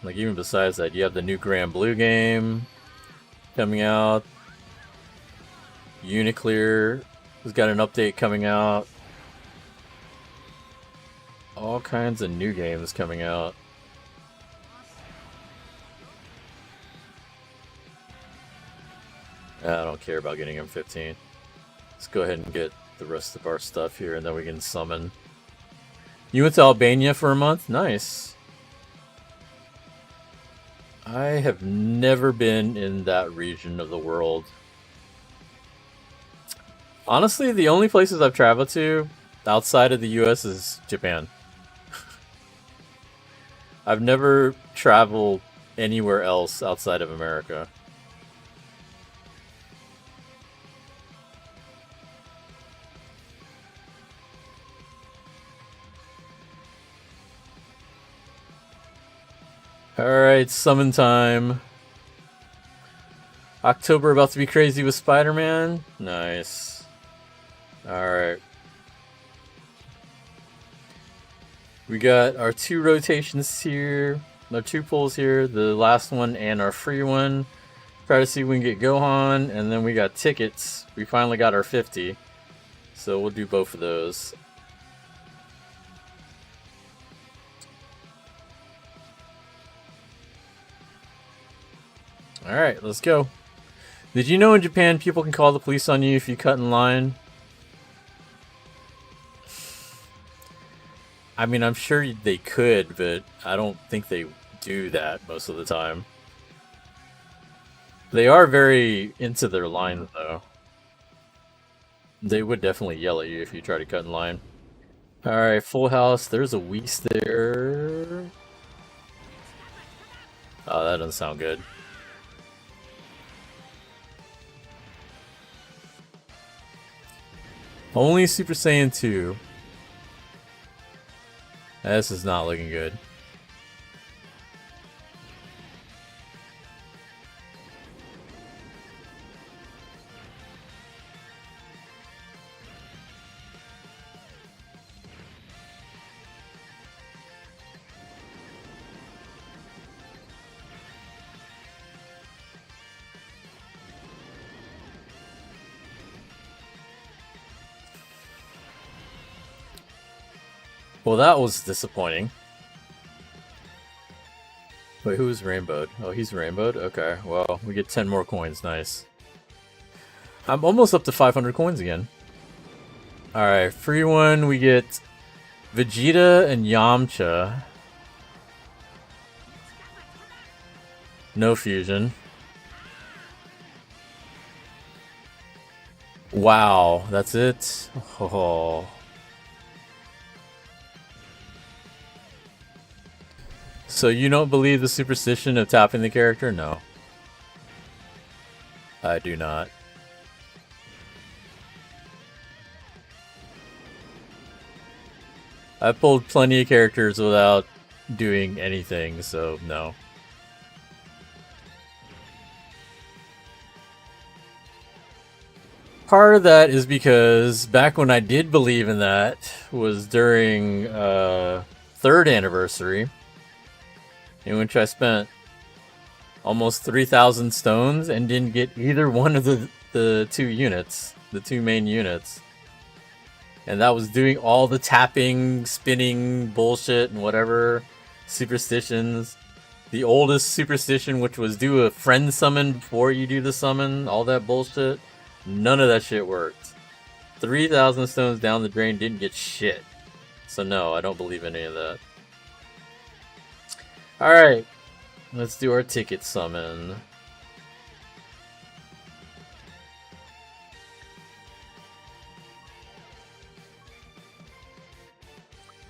Like, even besides that, you have the new Grand Blue game coming out. Uniclear has got an update coming out. All kinds of new games coming out. I don't care about getting M15. Let's go ahead and get the rest of our stuff here, and then we can summon. You went to Albania for a month? Nice. I have never been in that region of the world. Honestly, the only places I've traveled to outside of the US is Japan. I've never traveled anywhere else outside of America. Alright, summon time. October about to be crazy with Spider-Man? Nice. Alright. We got our 2 rotations here. Our 2 pulls here. The last one and our free one. Try to see if we can get Gohan. And then we got tickets. We finally got our 50. So we'll do both of those. Alright, let's go. Did you know in Japan people can call the police on you if you cut in line? I mean, I'm sure they could, but I don't think they do that most of the time. They are very into their line, though. They would definitely yell at you if you try to cut in line. Alright, full house. There's a Whis there. Oh, that doesn't sound good. Only Super Saiyan 2. This is not looking good. Well, that was disappointing. Wait, who's rainbowed? Oh, he's rainbowed? Okay, well, we get 10 more coins. Nice. I'm almost up to 500 coins again. Alright, free one, we get Vegeta and Yamcha. No fusion. Wow, that's it? Oh. So you don't believe the superstition of tapping the character? No. I do not. I've pulled plenty of characters without doing anything, so no. Part of that is because back when I did believe in that was during 3rd anniversary, in which I spent almost 3,000 stones and didn't get either one of the two units, the two main units. And that was doing all the tapping, spinning bullshit and whatever superstitions. The oldest superstition, which was do a friend summon before you do the summon, all that bullshit. None of that shit worked. 3,000 stones down the drain, didn't get shit. So no, I don't believe any of that. Alright, let's do our ticket summon.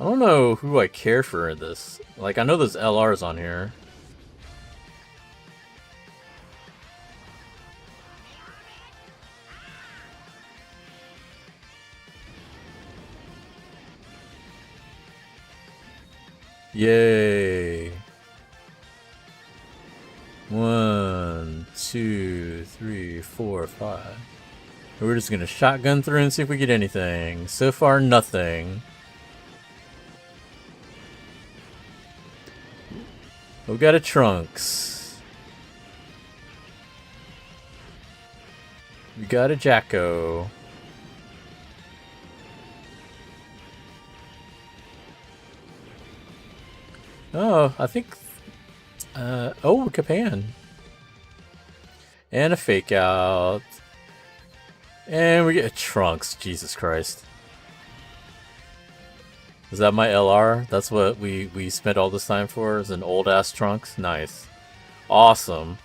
I don't know who I care for in this. Like, I know there's LRs on here. Yay. 1, 2, 3, 4, 5. We're just gonna shotgun through and see if we get anything. So far, nothing. We got a Trunks. We got a Jacko. Oh, I think... oh, Capan. And a Fake Out. And we get a Trunks. Jesus Christ. Is that my LR? That's what we spent all this time for? Is an old-ass Trunks? Nice. Awesome.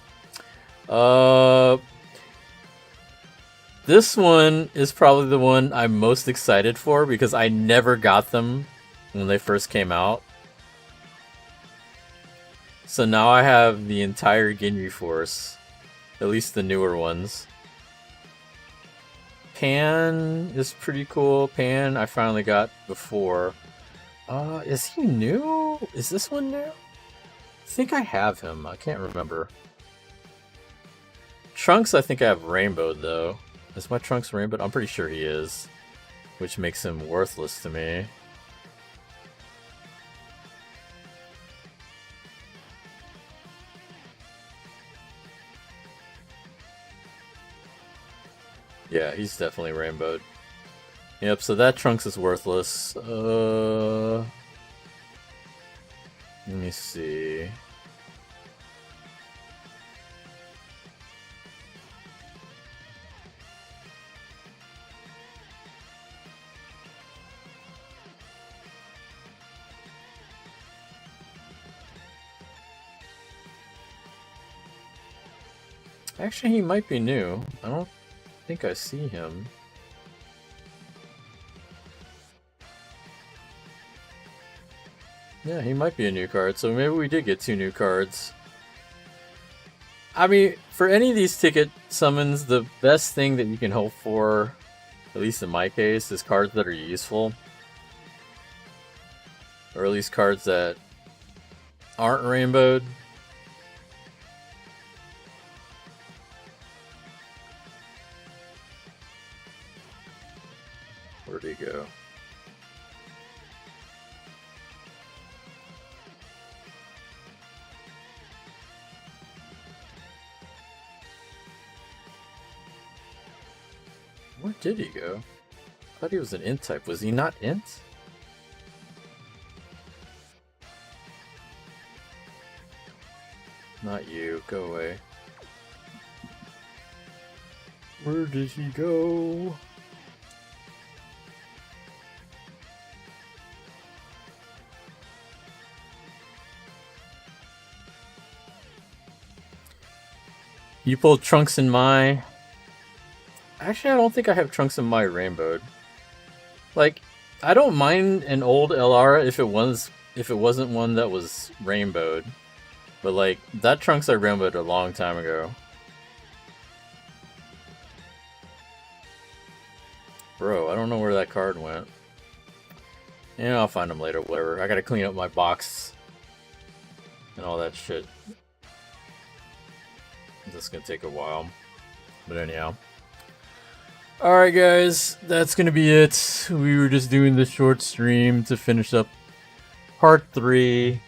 This one is probably the one I'm most excited for because I never got them when they first came out. So now I have the entire Ginyu Force. At least the newer ones. Pan is pretty cool. Pan I finally got before. Is he new? Is this one new? I think I have him. I can't remember. Trunks I think I have rainbowed though. Is my Trunks rainbowed? I'm pretty sure he is. Which makes him worthless to me. Yeah, he's definitely rainbowed. Yep, so that Trunks is worthless. Let me see. Actually, he might be new. I don't think I see him. Yeah, he might be a new card, so maybe we did get 2 new cards. I mean, for any of these ticket summons, the best thing that you can hope for, at least in my case, is cards that are useful. Or at least cards that aren't rainbowed. Where'd he go? Where did he go? I thought he was an int type. Was he not int? Not you. Go away. Where did he go? You pulled Trunks in my... Actually, I don't think I have Trunks in my rainbowed. Like, I don't mind an old LR if it wasn't one that was rainbowed. But like, that Trunks I rainbowed a long time ago. Bro, I don't know where that card went. Yeah, I'll find him later, whatever. I gotta clean up my box. And all that shit. This is gonna take a while. But anyhow. Alright guys, that's gonna be it. We were just doing this short stream to finish up part 3.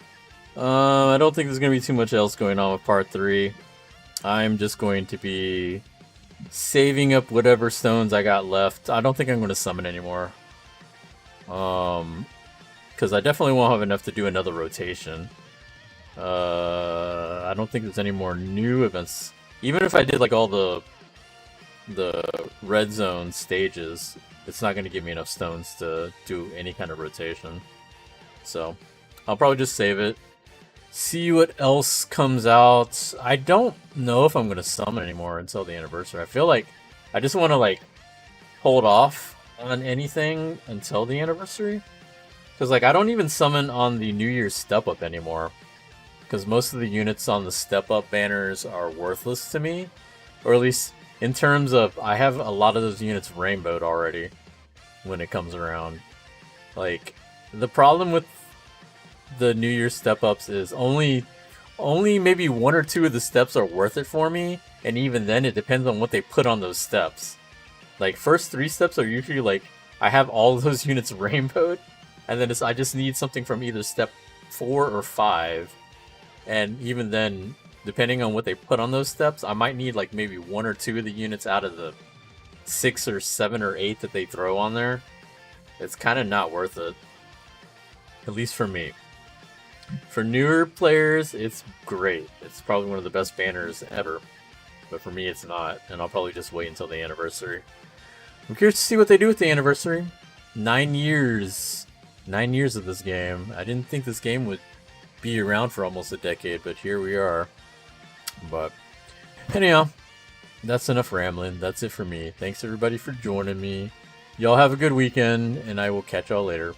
I don't think there's gonna be too much else going on with part 3. I'm just going to be saving up whatever stones I got left. I don't think I'm gonna summon anymore. Because I definitely won't have enough to do another rotation. I don't think there's any more new events. Even if I did like all the red zone stages, it's not going to give me enough stones to do any kind of rotation. So I'll probably just save it, see what else comes out. I don't know if I'm going to summon anymore until the anniversary. I feel like I just want to like hold off on anything until the anniversary, because like I don't even summon on the New Year's step up anymore, because most of the units on the step up banners are worthless to me, or at least in terms of, I have a lot of those units rainbowed already when it comes around. Like, the problem with the New Year's step-ups is only maybe 1 or 2 of the steps are worth it for me, and even then it depends on what they put on those steps. Like, first 3 steps are usually like, I have all of those units rainbowed, and then I just need something from either step 4 or 5, and even then, depending on what they put on those steps, I might need like maybe 1 or 2 of the units out of the 6 or 7 or 8 that they throw on there. It's kind of not worth it. At least for me. For newer players, it's great. It's probably one of the best banners ever. But for me, it's not. And I'll probably just wait until the anniversary. I'm curious to see what they do with the anniversary. 9 years. 9 years of this game. I didn't think this game would be around for almost a decade, but here we are. But anyhow, that's enough rambling. That's it for me. Thanks everybody for joining me. Y'all have a good weekend, and I will catch y'all later.